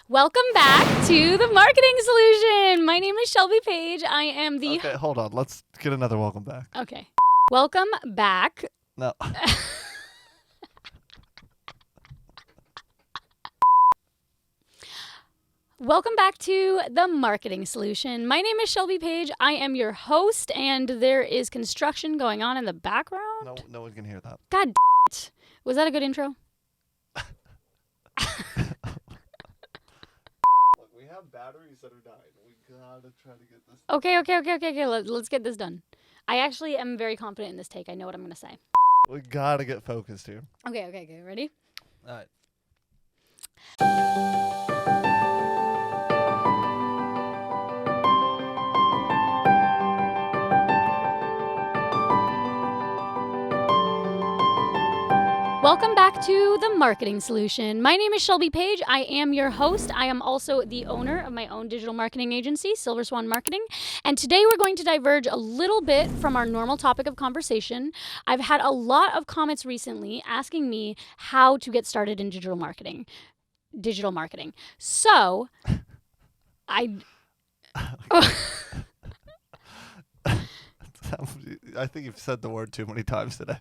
Welcome back to the Marketing Solution. My name is Shelby Page. I am the... Okay, hold on. Let's get another welcome back. Okay. Welcome back. No. Welcome back to the Marketing Solution. My name is Shelby Page. I am your host, and there is construction going on in the background. No one can hear that. God damn it. Was that a good intro? Look, we have batteries that are dying. We gotta try to get this. Okay. Let's get this done. I actually am very confident in this take. I know what I'm going to say. We gotta get focused here. Okay. Ready? All right. Welcome back to the Marketing Solution. My name is Shelby Page. I am your host. I am also the owner of my own digital marketing agency, Silver Swan Marketing. And today we're going to diverge a little bit from our normal topic of conversation. I've had a lot of comments recently asking me how to get started in digital marketing. So, I think you've said the word too many times today.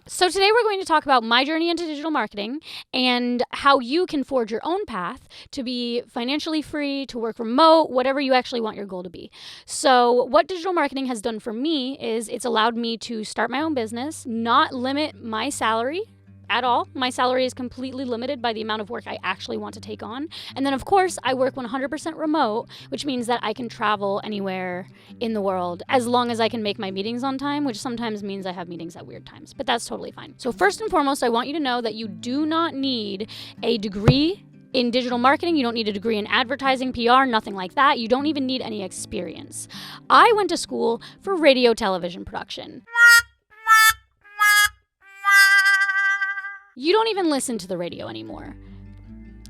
So today we're going to talk about my journey into digital marketing and how you can forge your own path to be financially free, to work remote, whatever you actually want your goal to be. So what digital marketing has done for me is it's allowed me to start my own business, not limit my salary at all. My salary is completely limited by the amount of work I actually want to take on. And then, of course, I work 100% remote, which means that I can travel anywhere in the world as long as I can make my meetings on time, which sometimes means I have meetings at weird times, but that's totally fine. So first and foremost, I want you to know that you do not need a degree in digital marketing. You don't need a degree in advertising, PR, nothing like that. You don't even need any experience. I went to school for radio, television production. You don't even listen to the radio anymore.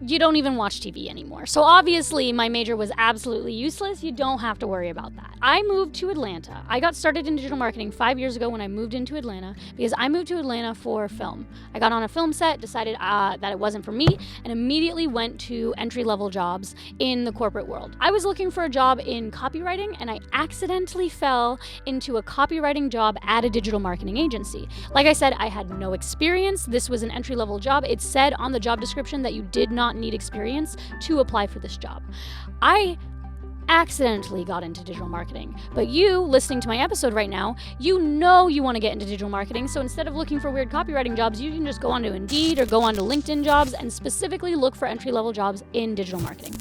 You don't even watch TV anymore. So obviously my major was absolutely useless. You don't have to worry about that. I moved to Atlanta. I got started in digital marketing 5 years ago when I moved into Atlanta because I moved to Atlanta for film. I got on a film set, decided that it wasn't for me, and immediately went to entry-level jobs in the corporate world. I was looking for a job in copywriting, and I accidentally fell into a copywriting job at a digital marketing agency. Like I said, I had no experience. This was an entry-level job. It said on the job description that you did not need experience to apply for this job. I accidentally got into digital marketing, but you listening to my episode right now, you know you want to get into digital marketing. So instead of looking for weird copywriting jobs, you can just go onto Indeed or go onto LinkedIn Jobs and specifically look for entry-level jobs in digital marketing.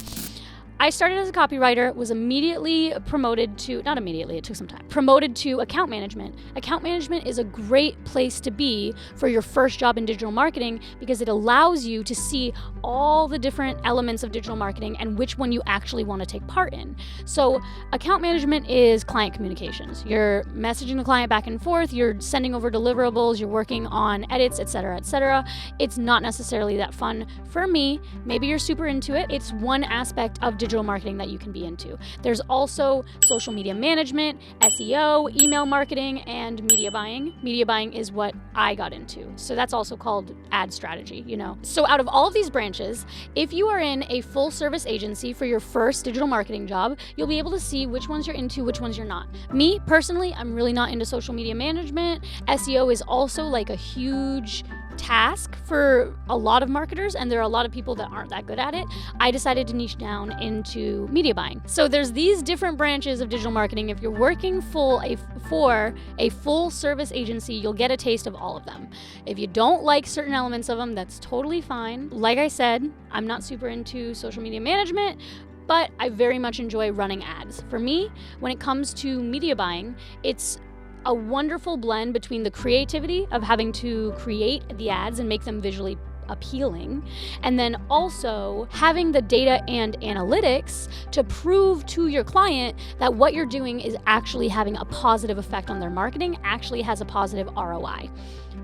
I started as a copywriter, was immediately promoted to, not immediately, it took some time, promoted to account management. Account management is a great place to be for your first job in digital marketing because it allows you to see all the different elements of digital marketing and which one you actually want to take part in. So account management is client communications. You're messaging the client back and forth, you're sending over deliverables, you're working on edits, etc., etc. It's not necessarily that fun for me. Maybe you're super into it. It's one aspect of digital marketing that you can be into. There's also social media management, SEO, email marketing, and media buying. Media buying is what I got into. So that's also called ad strategy, you know. So out of all of these branches, if you are in a full service agency for your first digital marketing job, you'll be able to see which ones you're into, which ones you're not. Me, personally, I'm really not into social media management. SEO is also like a huge task for a lot of marketers, and there are a lot of people that aren't that good at it. I decided to niche down into media buying. So there's these different branches of digital marketing. If you're working for a full service agency, you'll get a taste of all of them. If you don't like certain elements of them, that's totally fine. Like I said, I'm not super into social media management, but I very much enjoy running ads. For me, when it comes to media buying, it's a wonderful blend between the creativity of having to create the ads and make them visually appealing, and then also having the data and analytics to prove to your client that what you're doing is actually having a positive effect on their marketing, actually has a positive ROI.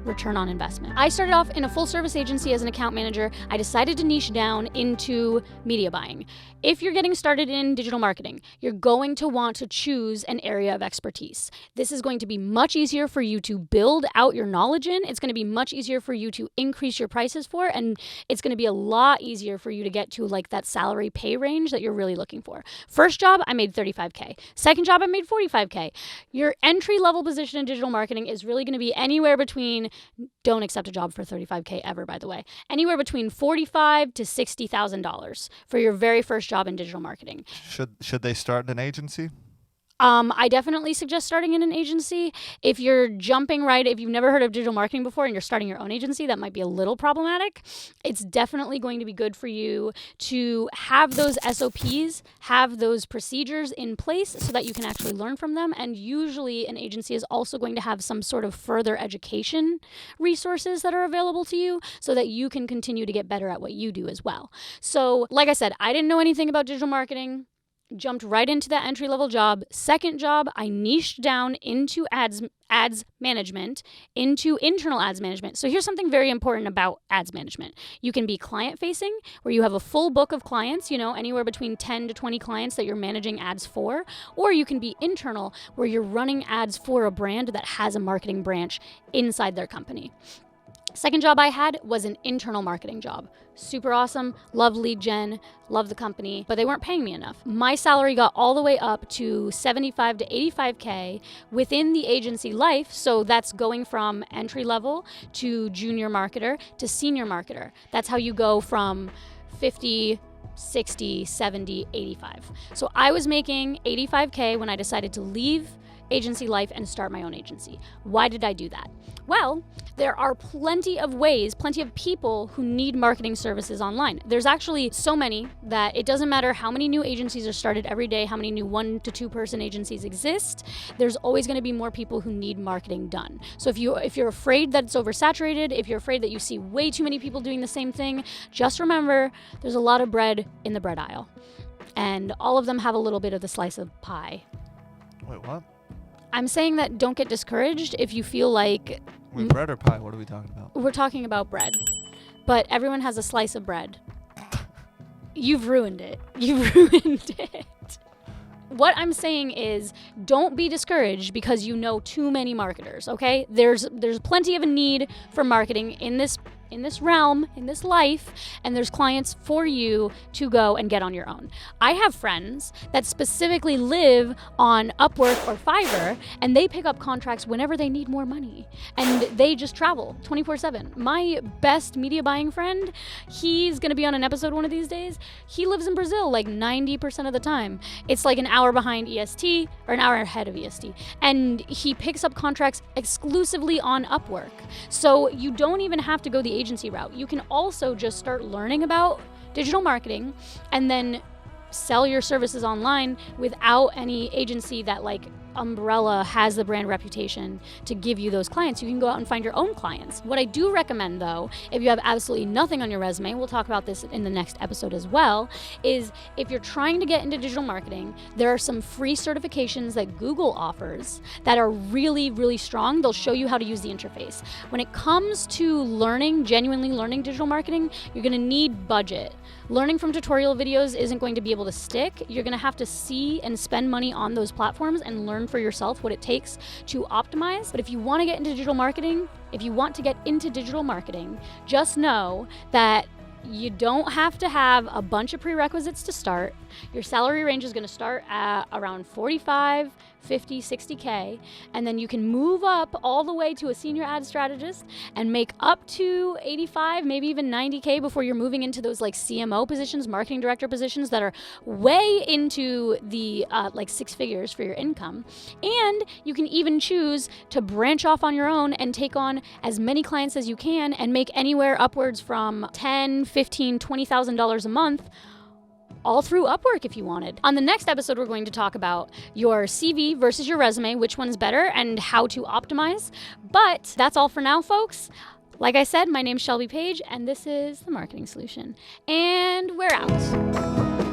return on investment. I started off in a full service agency as an account manager. I decided to niche down into media buying. If you're getting started in digital marketing, you're going to want to choose an area of expertise. This is going to be much easier for you to build out your knowledge in. It's going to be much easier for you to increase your prices for, and it's going to be a lot easier for you to get to like that salary pay range that you're really looking for. First job, I made $35K. Second job, I made $45K. Your entry level position in digital marketing is really going to be anywhere between, don't accept a job for $35K ever, by the way, anywhere between $45,000 to $60,000 for your very first job in digital marketing. Should they start in an agency? I definitely suggest starting in an agency. If you're jumping right, if you've never heard of digital marketing before and you're starting your own agency, that might be a little problematic. It's definitely going to be good for you to have those SOPs, have those procedures in place so that you can actually learn from them. And usually an agency is also going to have some sort of further education resources that are available to you so that you can continue to get better at what you do as well. So like I said, I didn't know anything about digital marketing. Jumped right into that entry-level job. Second job, I niched down into ads management, into internal ads management. So here's something very important about ads management. You can be client-facing, where you have a full book of clients, anywhere between 10 to 20 clients that you're managing ads for, or you can be internal, where you're running ads for a brand that has a marketing branch inside their company. Second job I had was an internal marketing job. Super awesome, love lead gen, love the company, but they weren't paying me enough. My salary got all the way up to $75,000 to $85,000 within the agency life. So that's going from entry level to junior marketer to senior marketer. That's how you go from 50, 60, 70, 85. So I was making $85,000 when I decided to leave agency life and start my own agency. Why did I do that? Well, there are plenty of ways, plenty of people who need marketing services online. There's actually so many that it doesn't matter how many new agencies are started every day, how many new 1 to 2 person agencies exist, there's always going to be more people who need marketing done. So if you're afraid that it's oversaturated, if you're afraid that you see way too many people doing the same thing, just remember there's a lot of bread in the bread aisle. And all of them have a little bit of the slice of pie. Wait, what? I'm saying that don't get discouraged if you feel like... Wait, bread or pie? What are we talking about? We're talking about bread. But everyone has a slice of bread. You've ruined it. You've ruined it. What I'm saying is don't be discouraged because you know too many marketers, okay? There's plenty of a need for marketing in this realm, in this life, and there's clients for you to go and get on your own. I have friends that specifically live on Upwork or Fiverr, and they pick up contracts whenever they need more money, and they just travel 24/7. My best media buying friend, he's gonna be on an episode one of these days. He lives in Brazil like 90% of the time. It's like an hour behind EST, or an hour ahead of EST, and he picks up contracts exclusively on Upwork. So you don't even have to go the agency route. You can also just start learning about digital marketing and then sell your services online without any agency that like umbrella has the brand reputation to give you those clients. You can go out and find your own clients. What I do recommend though, if you have absolutely nothing on your resume, we'll talk about this in the next episode as well, is if you're trying to get into digital marketing, there are some free certifications that Google offers that are really, really strong. They'll show you how to use the interface. When it comes to genuinely learning digital marketing, you're gonna need budget. Learning from tutorial videos isn't going to be able to stick. You're gonna have to see and spend money on those platforms and learn for yourself what it takes to optimize. But if you want to get into digital marketing, just know that you don't have to have a bunch of prerequisites to start. Your salary range is going to start at around 45, 50, 60K, and then you can move up all the way to a senior ad strategist and make up to 85, maybe even 90K before you're moving into those like CMO positions, marketing director positions that are way into the like 6 figures for your income. And you can even choose to branch off on your own and take on as many clients as you can and make anywhere upwards from $10,000, $15,000, $20,000 a month, all through Upwork if you wanted. On the next episode, we're going to talk about your CV versus your resume, which one's better, and how to optimize. But that's all for now, folks. Like I said, my name's Shelby Page, and this is The Marketing Solution. And we're out.